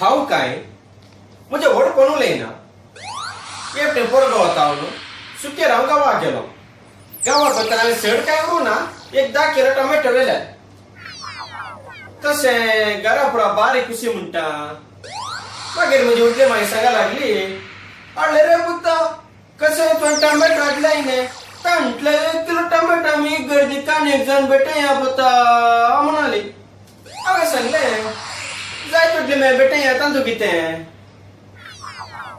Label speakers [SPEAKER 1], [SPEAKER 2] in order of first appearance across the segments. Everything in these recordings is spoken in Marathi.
[SPEAKER 1] हाव काय म्हणजे व्हड कोणू लयना एक पोरगो होता हांव सुकेर हांव गांवा गेलो गांवाक वतना हांवें सड काय करूं ना एक 10 किलो टोमॅटो व्हेल्यात तशें घरा पुरा बारीक कुशी म्हणटा मागीर म्हजी उडली मागीर सांगा लागली अरे रे पुत्ता कशें तुवें टोमॅटो हाडलाय न्ही म्हटलं 1 किलो टोमॅटो आमी गर्दी काणयेक जावन बेटया पुत्ता म्हणाली हांवें सांगलें जाय तुटली मागीर बेटया तांतू कितें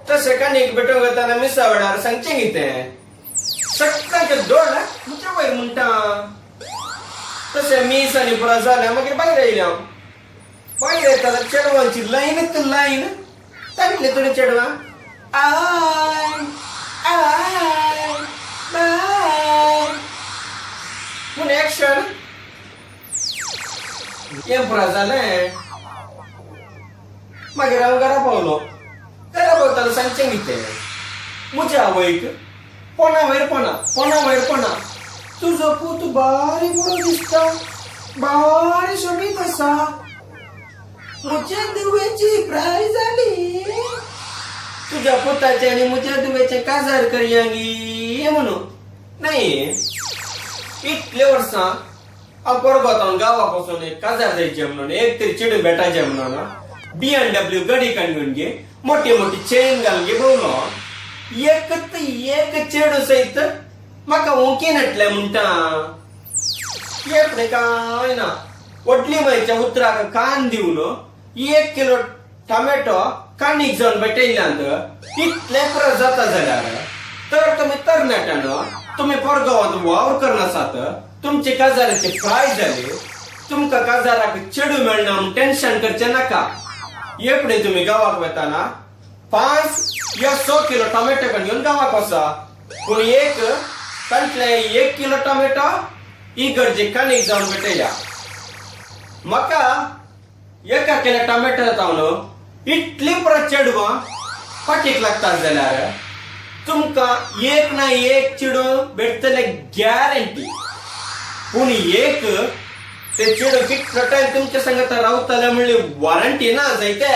[SPEAKER 1] तशें काणयेक बेटोवंक वताना मिसा वाड्यार सांगचें कितें सट्टांचे दोड म्हणजे वयर म्हणटा तशें मीस आनी पुरा जालें मागीर भायर येयलें हांव भायर येताना चेडवांची लायनच लायन तांतले थोडी चेडवां आय आय बाय पूण एक्शन हें पुरा जालें मागीर हांव घरा पावलो घरा पावताना सांगचें कितें म्हज्या आवयक पोना वयर पोना तुजो पूत बारी बरो दिसता बारी सोबीत आसा म्हज्या दुवेची प्राय जाली तुझ्या पुताचे आनी म्हज्या दुवेचे काजार करया गे म्हणून नाही इतले वर्सां हांव परगोतावन गांवाक वचून एक काजार जायचे म्हणून एक तरी चेडूं भेटायचें म्हणून BMW गाडी काडून घे मोठी मोठी चेन घालून घे भोवलो एक चेडूं सयत म्हाका ओंकेन हाडलें म्हणटा काय ना व्हडली मायच्या उतराक कान दिवन 1 किलो टोमॅटो काणीक जावन बेटयल्यांत इतले पुरो जाता जाल्यार तर तुमी तरणाट्यान तुमी परगांवांत वावर करनासात तुमचे काजाराचे प्राय जाले तुमकां काजाराक चेडूं मेळना म्हूण टेन्शन करचें नाका एपडे तुमी गांवाक वताना 5 या 100 किलो टोमॅटो घेवन गांवाक वचा पूण तांतले 1 किलो टोमॅटो इगर्जेक काणीक जावन बेटयल्या म्हाका 1 किलो टोमॅटो जाता न्हू इतली पुरो चेडवां फाटीक लागतात जाल्यार तुमकां एक ना एक चेडूं भेटतले गॅरंटी पूण ते चेडूं कितलो टायम तुमच्या सांगात रावतले म्हणली वॉरंटी ना जायते